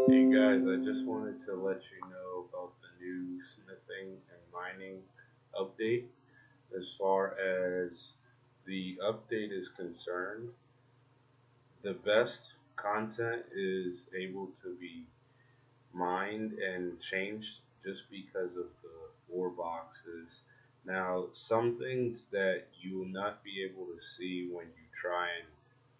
Hey guys, I just wanted to let you know about the new smithing and mining update. As far as the update is concerned, the best content is able to be mined and changed just because of the ore boxes. Now, some things that you will not be able to see when you try and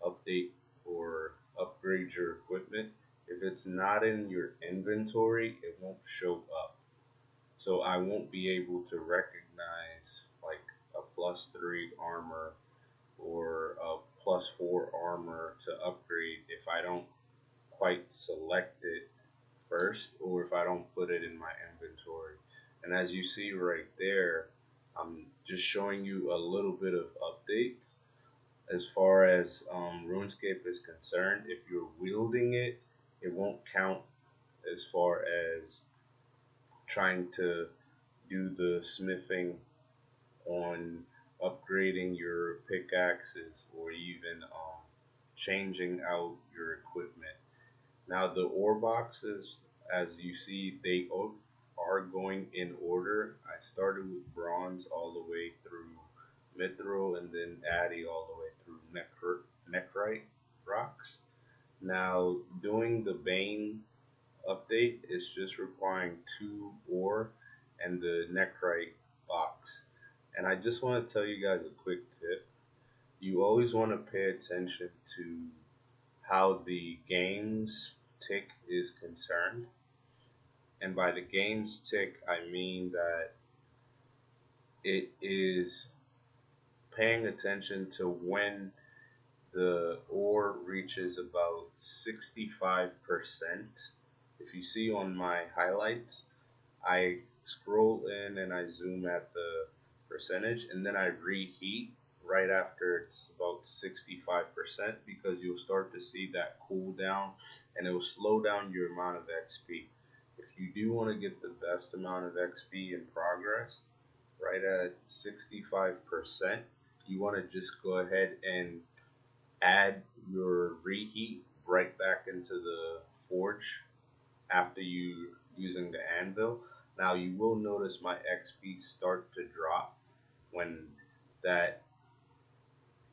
update or upgrade your equipment, if it's not in your inventory, it won't show up. So I won't be able to recognize like a +3 armor or a +4 armor to upgrade if I don't quite select it first or if I don't put it in my inventory. And as you see right there, I'm just showing you a little bit of updates. As far as Runescape is concerned, if you're wielding it, it won't count as far as trying to do the smithing on upgrading your pickaxes or even changing out your equipment. Now the ore boxes, as you see, they are going in order. I started with bronze all the way through mithril and then addy all the way through nechrite rocks. Now doing the Bane update is just requiring 2 ore and the nechrite box. And I just want to tell you guys a quick tip. You always want to pay attention to how the game's tick is concerned. And by the game's tick, I mean that it is paying attention to when the ore reaches about 65%. If you see on my highlights, I scroll in and I zoom at the percentage and then I reheat right after it's about 65% because you'll start to see that cool down and it will slow down your amount of XP. If you do want to get the best amount of XP in progress, right at 65%, you want to just go ahead and add your reheat right back into the forge after you using the anvil. Now you will notice my XP start to drop when that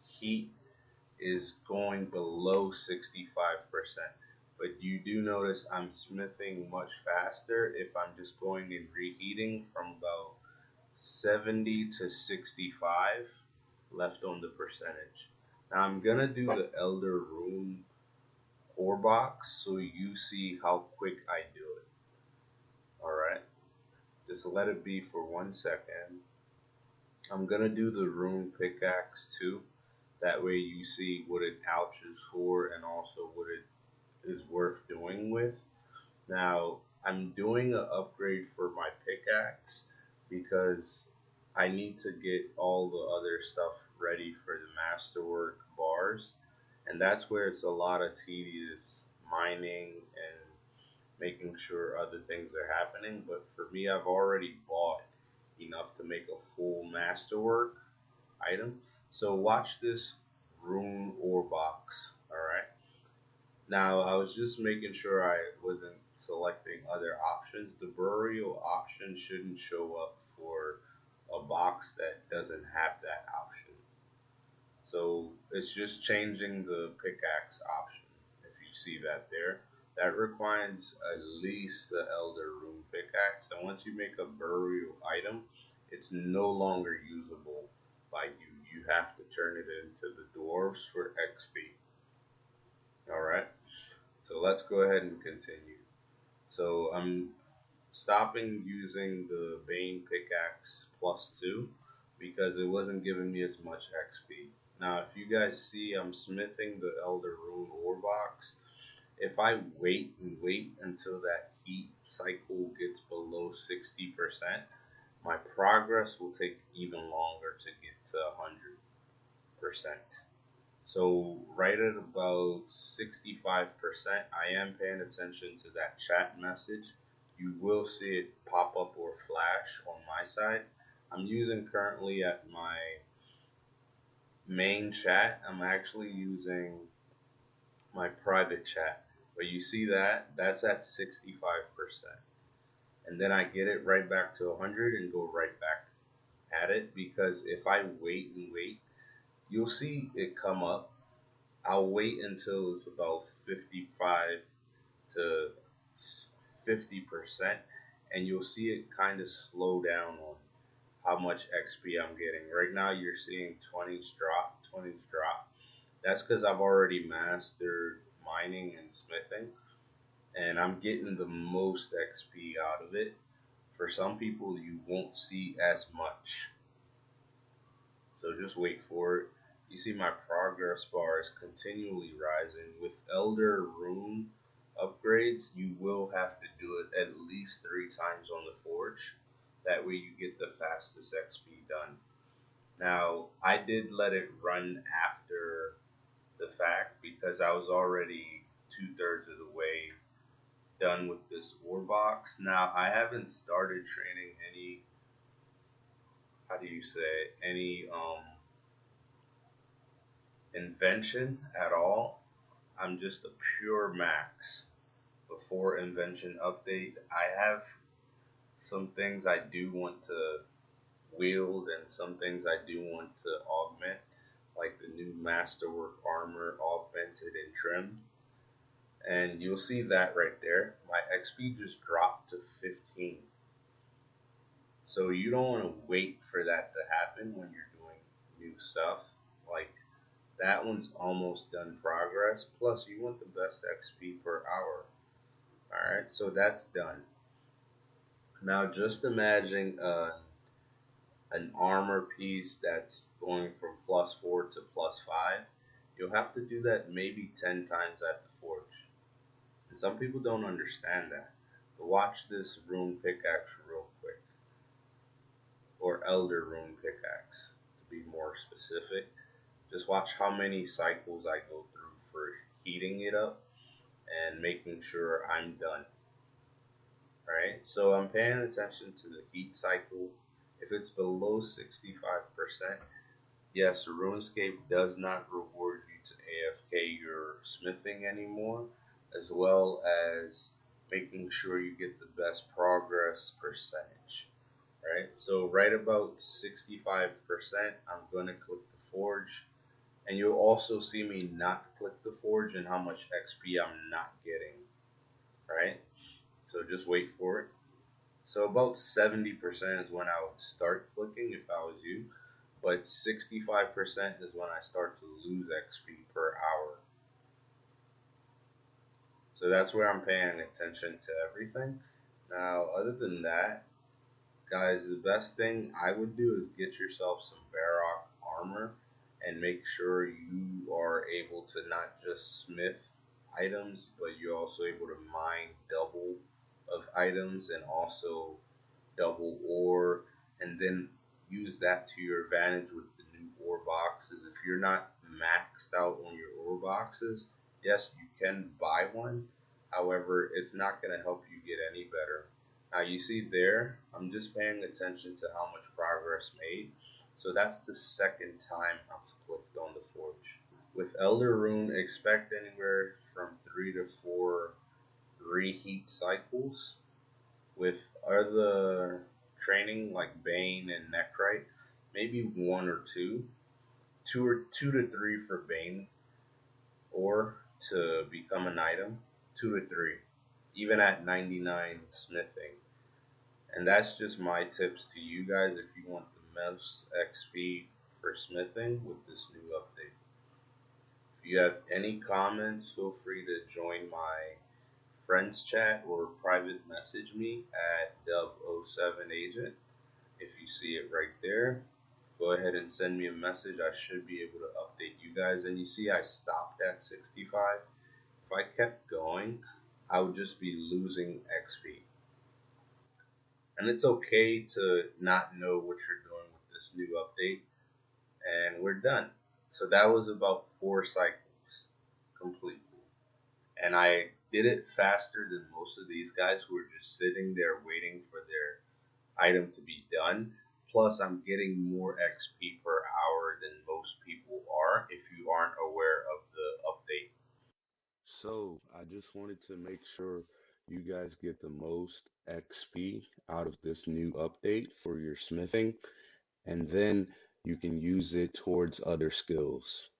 heat is going below 65%. But you do notice I'm smithing much faster if I'm just going and reheating from about 70 to 65 left on the percentage. Now I'm gonna do the Elder Rune ore box so you see how quick I do it. Alright, just let it be for 1 second. I'm gonna do the rune pickaxe too. That way you see what it ouches for and also what it is worth doing with. Now I'm doing an upgrade for my pickaxe because I need to get all the other stuff ready for the masterwork bars, and that's where it's a lot of tedious mining and making sure other things are happening. But for me, I've already bought enough to make a full masterwork item. So watch this rune ore box. Alright, now I was just making sure I wasn't selecting other options. The burial option shouldn't show up for a box that doesn't have that option. So it's just changing the pickaxe option. If you see that there, that requires at least the Elder Rune pickaxe. And once you make a burial item, it's no longer usable by you. You have to turn it into the dwarves for XP. Alright, so let's go ahead and continue. So I'm stopping using the Bane pickaxe +2 because it wasn't giving me as much XP. Now if you guys see, I'm smithing the Elder Rune ore box. If I wait and wait until that heat cycle gets below 60%, my progress will take even longer to get to 100%. So right at about 65%, I am paying attention to that chat message. You will see it pop up or flash on my side. I'm using currently at my main chat, I'm actually using my private chat. But you see that? That's at 65%. And then I get it right back to 100 and go right back at it, because if I wait and wait, you'll see it come up. I'll wait until it's about 55 to 50%, and you'll see it kind of slow down on how much XP I'm getting. Right now, you're seeing 20s drop, 20s drop. That's because I've already mastered mining and smithing, and I'm getting the most XP out of it. For some people, you won't see as much, so just wait for it. You see my progress bar is continually rising. With Elder Rune upgrades, you will have to do it at least 3 times on the forge. That way you get the fastest XP done. Now, I did let it run after the fact because I was already 2/3 of the way done with this ore box. Now, I haven't started training any, how do you say, any invention at all. I'm just a pure max before invention update. I have some things I do want to wield and some things I do want to augment, like the new masterwork armor augmented and trimmed. And you'll see that right there. My XP just dropped to 15. So you don't want to wait for that to happen when you're doing new stuff. Like that one's almost done progress. Plus, you want the best XP per hour. Alright, so that's done. Now, just imagine an armor piece that's going from +4 to +5. You'll have to do that maybe 10 times at the forge. And some people don't understand that. But watch this rune pickaxe real quick. Or elder rune pickaxe, to be more specific. Just watch how many cycles I go through for heating it up and making sure I'm done. Alright, so I'm paying attention to the heat cycle. If it's below 65%, yes, Runescape does not reward you to AFK your smithing anymore, as well as making sure you get the best progress percentage. Right, so right about 65%, I'm going to click the forge, and you'll also see me not click the forge and how much XP I'm not getting. Right, so just wait for it. So about 70% is when I would start clicking if I was you, but 65% is when I start to lose XP per hour. So that's where I'm paying attention to everything. Now, other than that, guys, the best thing I would do is get yourself some Barrock armor and make sure you are able to not just smith items, but you're also able to mine double of items and also double ore, and then use that to your advantage with the new ore boxes. If you're not maxed out on your ore boxes, yes, you can buy one. However, it's not going to help you get any better. Now you see there, I'm just paying attention to how much progress made. So that's the second time I've clicked on the forge. With Elder Rune, expect anywhere from 3 to 4 reheat cycles. With other training like Bane and Neckrite, maybe 1 or 2. 2 to 3 for Bane, or to become an item, 2 to 3, even at 99 smithing. And that's just my tips to you guys if you want the most XP for smithing with this new update. If you have any comments, feel free to join my friends chat or private message me at dub07agent. If you see it right there, go ahead and send me a message. I should be able to update you guys. And you see I stopped at 65. If I kept going, I would just be losing XP. And it's okay to not know what you're doing with this new update. And we're done. So that was about 4 cycles completely. And I did it faster than most of these guys who are just sitting there waiting for their item to be done. Plus, I'm getting more XP per hour than most people are if you aren't aware of the update. So I just wanted to make sure you guys get the most XP out of this new update for your smithing, and then you can use it towards other skills.